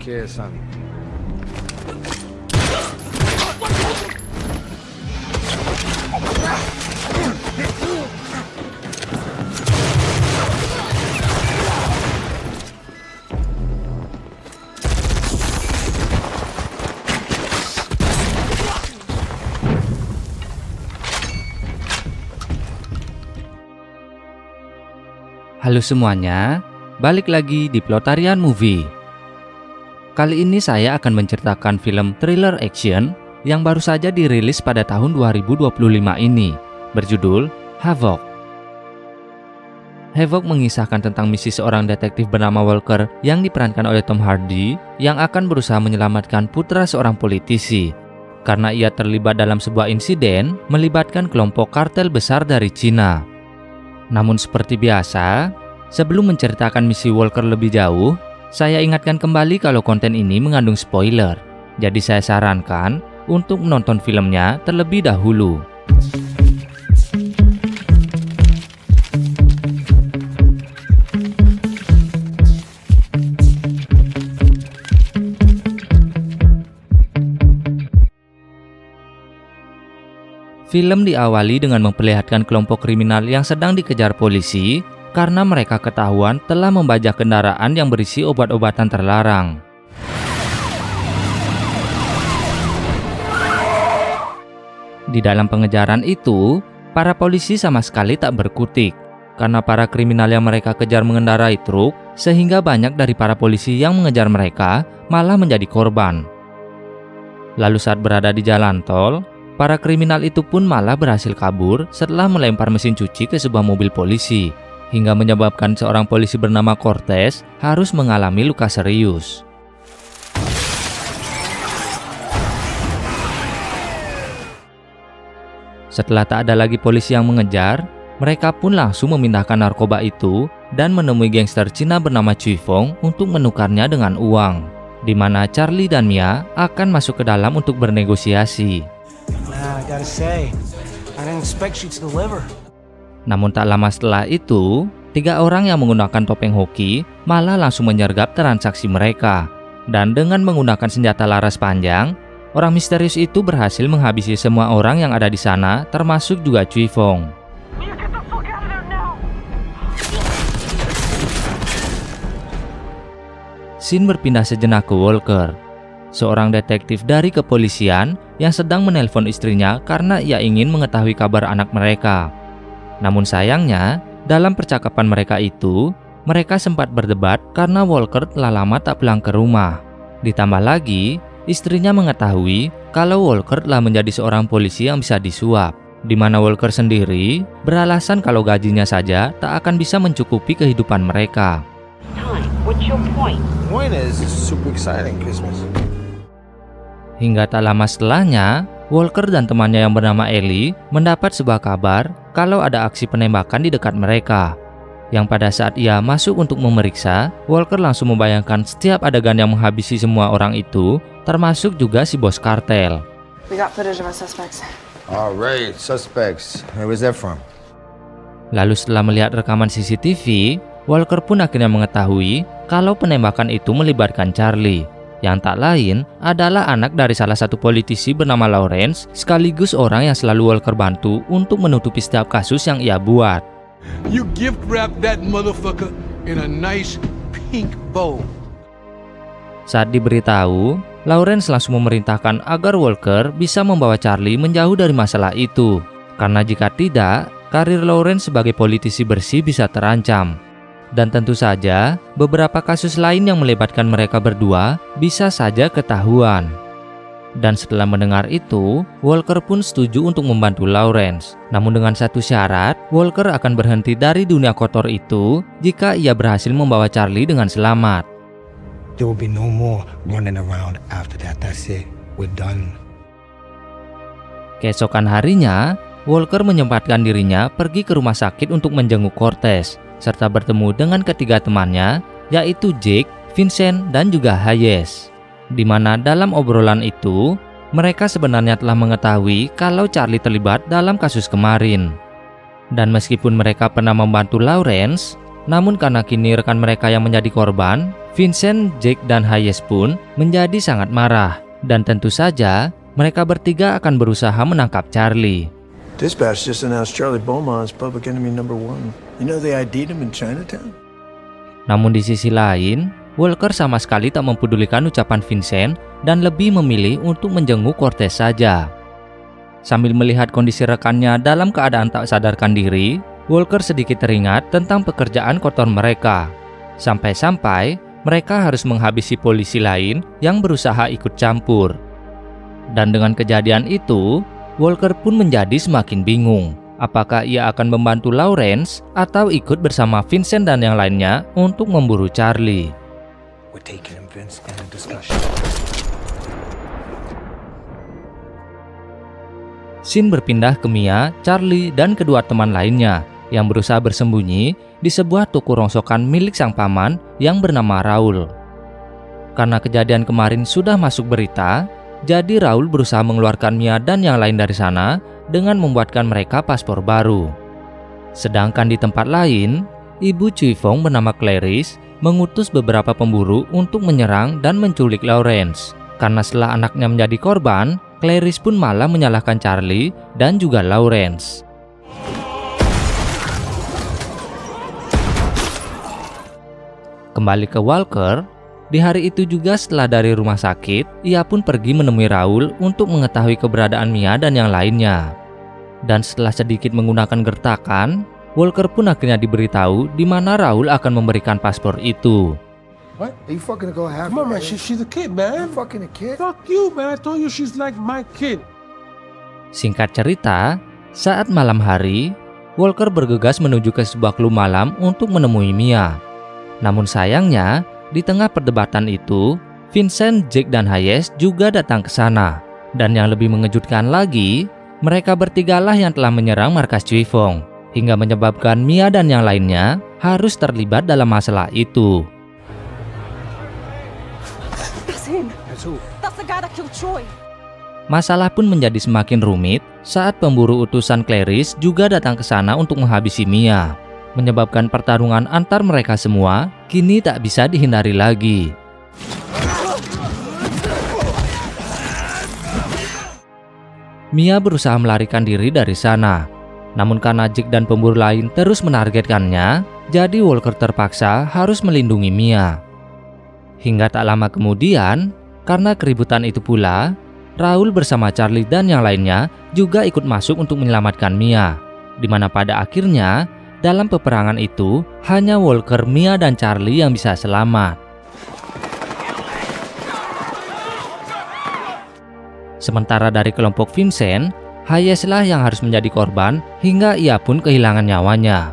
care, son. Halo semuanya, balik lagi di Plotarian Movie. Kali ini saya akan menceritakan film thriller action yang baru saja dirilis pada tahun 2025 ini, berjudul Havoc. Havoc mengisahkan tentang misi seorang detektif bernama Walker yang diperankan oleh Tom Hardy yang akan berusaha menyelamatkan putra seorang politisi karena ia terlibat dalam sebuah insiden melibatkan kelompok kartel besar dari Cina. Namun seperti biasa, sebelum menceritakan misi Walker lebih jauh, saya ingatkan kembali kalau konten ini mengandung spoiler. Jadi saya sarankan untuk menonton filmnya terlebih dahulu. Film diawali dengan memperlihatkan kelompok kriminal yang sedang dikejar polisi karena mereka ketahuan telah membajak kendaraan yang berisi obat-obatan terlarang. Di dalam pengejaran itu, para polisi sama sekali tak berkutik karena para kriminal yang mereka kejar mengendarai truk, sehingga banyak dari para polisi yang mengejar mereka malah menjadi korban. Lalu saat berada di jalan tol, para kriminal itu pun malah berhasil kabur setelah melempar mesin cuci ke sebuah mobil polisi, hingga menyebabkan seorang polisi bernama Cortez harus mengalami luka serius. Setelah tak ada lagi polisi yang mengejar, mereka pun langsung memindahkan narkoba itu dan menemui gangster Cina bernama Cui Fong untuk menukarnya dengan uang, di mana Charlie dan Mia akan masuk ke dalam untuk bernegosiasi. Namun tak lama setelah itu, 3 orang yang menggunakan topeng hoki malah langsung menyergap transaksi mereka. Dan dengan menggunakan senjata laras panjang, orang misterius itu berhasil menghabisi semua orang yang ada di sana, termasuk juga Cui Fong. Scene berpindah sejenak ke Walker, seorang detektif dari kepolisian yang sedang menelpon istrinya karena ia ingin mengetahui kabar anak mereka. Namun sayangnya, dalam percakapan mereka itu, mereka sempat berdebat karena Walker telah lama tak pulang ke rumah. Ditambah lagi, istrinya mengetahui kalau Walker telah menjadi seorang polisi yang bisa disuap, di mana Walker sendiri beralasan kalau gajinya saja tak akan bisa mencukupi kehidupan mereka. What's your point? Point is, it's super exciting Christmas. Hingga tak lama setelahnya, Walker dan temannya yang bernama Ellie mendapat sebuah kabar kalau ada aksi penembakan di dekat mereka. Yang pada saat ia masuk untuk memeriksa, Walker langsung membayangkan setiap adegan yang menghabisi semua orang itu, termasuk juga si bos kartel. We got footage of our suspects. All right, suspects. Where was that from? Lalu setelah melihat rekaman CCTV, Walker pun akhirnya mengetahui kalau penembakan itu melibatkan Charlie, yang tak lain adalah anak dari salah satu politisi bernama Lawrence, sekaligus orang yang selalu Walker bantu untuk menutupi setiap kasus yang ia buat. You gift wrap that motherfucker in a nice pink bow. Saat diberitahu, Lawrence langsung memerintahkan agar Walker bisa membawa Charlie menjauh dari masalah itu, karena jika tidak, karir Lawrence sebagai politisi bersih bisa terancam. Dan tentu saja, beberapa kasus lain yang melibatkan mereka berdua bisa saja ketahuan. Dan setelah mendengar itu, Walker pun setuju untuk membantu Lawrence. Namun dengan satu syarat, Walker akan berhenti dari dunia kotor itu jika ia berhasil membawa Charlie dengan selamat. There will be no more running around after that. That's it. We're done. Keesokan harinya, Walker menyempatkan dirinya pergi ke rumah sakit untuk menjenguk Cortez, serta bertemu dengan ketiga temannya, yaitu Jake, Vincent, dan juga Hayes. Di mana dalam obrolan itu, mereka sebenarnya telah mengetahui kalau Charlie terlibat dalam kasus kemarin. Dan meskipun mereka pernah membantu Lawrence, Namun karena kini rekan mereka yang menjadi korban, Vincent, Jake, dan Hayes pun menjadi sangat marah. Dan tentu saja, mereka bertiga akan berusaha menangkap Charlie. Dispatch just announced Charlie Beaumont's public enemy number 1. You know they ID'd him in Chinatown? Namun di sisi lain, Walker sama sekali tak mempedulikan ucapan Vincent dan lebih memilih untuk menjenguk Cortez saja. Sambil melihat kondisi rekannya dalam keadaan tak sadarkan diri, Walker sedikit teringat tentang pekerjaan kotor mereka. Sampai-sampai mereka harus menghabisi polisi lain yang berusaha ikut campur. Dan dengan kejadian itu, Walker pun menjadi semakin bingung. Apakah ia akan membantu Lawrence atau ikut bersama Vincent dan yang lainnya untuk memburu Charlie? We're taking him, Vince, in a discussion. Scene berpindah ke Mia, Charlie, dan kedua teman lainnya yang berusaha bersembunyi di sebuah toko rongsokan milik sang paman yang bernama Raul. Karena kejadian kemarin sudah masuk berita, jadi Raul berusaha mengeluarkan Mia dan yang lain dari sana dengan membuatkan mereka paspor baru. Sedangkan di tempat lain, Ibu Cui Fong bernama Clarice mengutus beberapa pemburu untuk menyerang dan menculik Lawrence. Karena setelah anaknya menjadi korban, Clarice pun malah menyalahkan Charlie dan juga Lawrence. Kembali ke Walker, di hari itu juga setelah dari rumah sakit, ia pun pergi menemui Raul untuk mengetahui keberadaan Mia dan yang lainnya. Dan setelah sedikit menggunakan gertakan, Walker pun akhirnya diberitahu di mana Raul akan memberikan paspor itu. What? Are you fucking go half? Come on, man. She's a kid, man. Fucking a kid? Fuck you, man. I told you she's like my kid. Singkat cerita, saat malam hari, Walker bergegas menuju ke sebuah klub malam untuk menemui Mia. Namun sayangnya, di tengah perdebatan itu, Vincent, Jake, dan Hayes juga datang ke sana. Dan yang lebih mengejutkan lagi, mereka bertigalah yang telah menyerang markas Cui Fong, hingga menyebabkan Mia dan yang lainnya harus terlibat dalam masalah itu. That's him. That's who? That's the guy that killed Troy. Masalah pun menjadi semakin rumit saat pemburu utusan Clarice juga datang ke sana untuk menghabisi Mia, menyebabkan pertarungan antar mereka semua kini tak bisa dihindari lagi. Mia berusaha melarikan diri dari sana. Namun karena Jake dan pemburu lain terus menargetkannya, jadi Walker terpaksa harus melindungi Mia. Hingga tak lama kemudian, karena keributan itu pula, Raul bersama Charlie dan yang lainnya juga ikut masuk untuk menyelamatkan Mia. Di mana pada akhirnya, dalam peperangan itu, hanya Walker, Mia, dan Charlie yang bisa selamat. Sementara dari kelompok Vincent, Hayes lah yang harus menjadi korban hingga ia pun kehilangan nyawanya.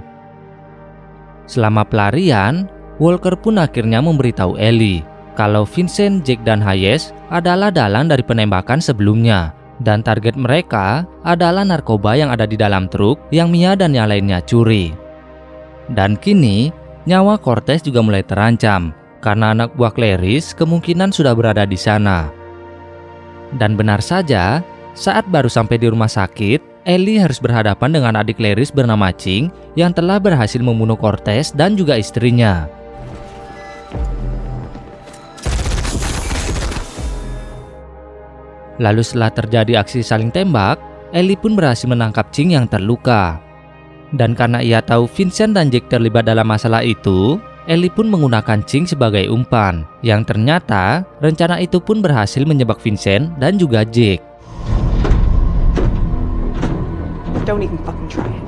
Selama pelarian, Walker pun akhirnya memberitahu Ellie kalau Vincent, Jake, dan Hayes adalah dalang dari penembakan sebelumnya. Dan target mereka adalah narkoba yang ada di dalam truk yang Mia dan yang lainnya curi. Dan kini, nyawa Cortez juga mulai terancam karena anak buah Clarice kemungkinan sudah berada di sana. Dan benar saja, saat baru sampai di rumah sakit, Ellie harus berhadapan dengan adik Clarice bernama Ching yang telah berhasil membunuh Cortez dan juga istrinya. Lalu setelah terjadi aksi saling tembak, Ellie pun berhasil menangkap Ching yang terluka. Dan karena ia tahu Vincent dan Jake terlibat dalam masalah itu, Ellie pun menggunakan Ching sebagai umpan. Yang ternyata, rencana itu pun berhasil menjebak Vincent dan juga Jake. Don't even fucking try it.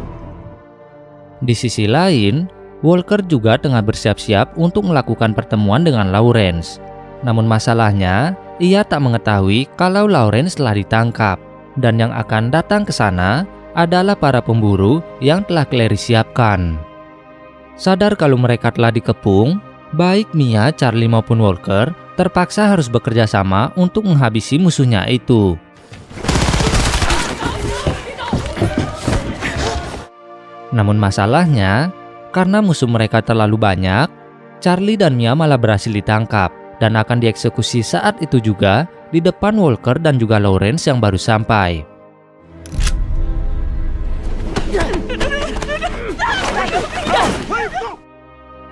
Di sisi lain, Walker juga tengah bersiap-siap untuk melakukan pertemuan dengan Lawrence. Namun masalahnya, ia tak mengetahui kalau Lawrence telah ditangkap. Dan yang akan datang ke sana adalah para pemburu yang telah Clarice siapkan. Sadar kalau mereka telah dikepung, baik Mia, Charlie maupun Walker terpaksa harus bekerja sama untuk menghabisi musuhnya itu. Namun masalahnya, karena musuh mereka terlalu banyak, Charlie dan Mia malah berhasil ditangkap dan akan dieksekusi saat itu juga di depan Walker dan juga Lawrence yang baru sampai.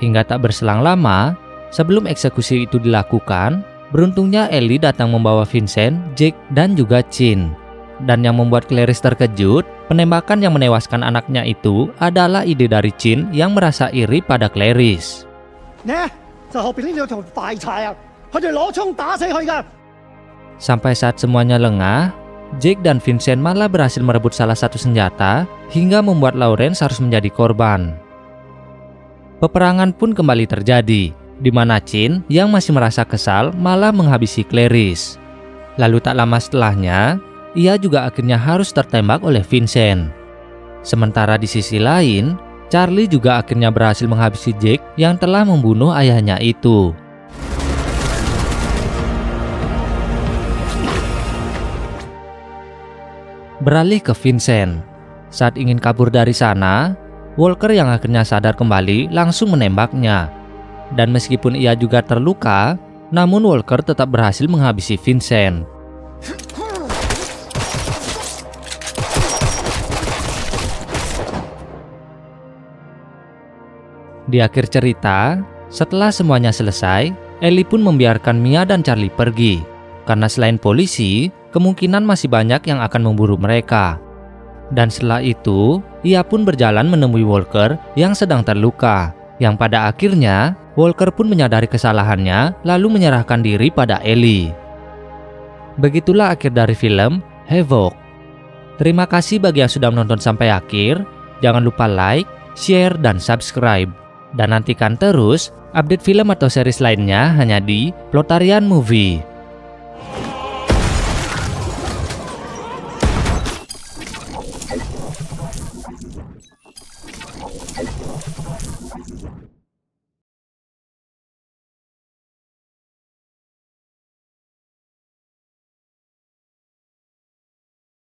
Hingga tak berselang lama, sebelum eksekusi itu dilakukan, beruntungnya Ellie datang membawa Vincent, Jake, dan juga Chin. Dan yang membuat Clarice terkejut, penembakan yang menewaskan anaknya itu adalah ide dari Chin yang merasa iri pada Clarice. Sampai saat semuanya lengah, Jake dan Vincent malah berhasil merebut salah satu senjata hingga membuat Lawrence harus menjadi korban. Peperangan pun kembali terjadi, di mana Chin yang masih merasa kesal malah menghabisi Clarice. Lalu tak lama setelahnya, ia juga akhirnya harus tertembak oleh Vincent. Sementara di sisi lain, Charlie juga akhirnya berhasil menghabisi Jake yang telah membunuh ayahnya itu. Beralih ke Vincent. Saat ingin kabur dari sana, Walker yang akhirnya sadar kembali langsung menembaknya. Dan meskipun ia juga terluka, namun Walker tetap berhasil menghabisi Vincent. Di akhir cerita, setelah semuanya selesai, Ellie pun membiarkan Mia dan Charlie pergi. Karena selain polisi, kemungkinan masih banyak yang akan memburu mereka. Dan setelah itu, ia pun berjalan menemui Walker yang sedang terluka. Yang pada akhirnya, Walker pun menyadari kesalahannya lalu menyerahkan diri pada Ellie. Begitulah akhir dari film Havoc. Terima kasih bagi yang sudah menonton sampai akhir. Jangan lupa like, share, dan subscribe. Dan nantikan terus update film atau series lainnya hanya di Plotarian Movie.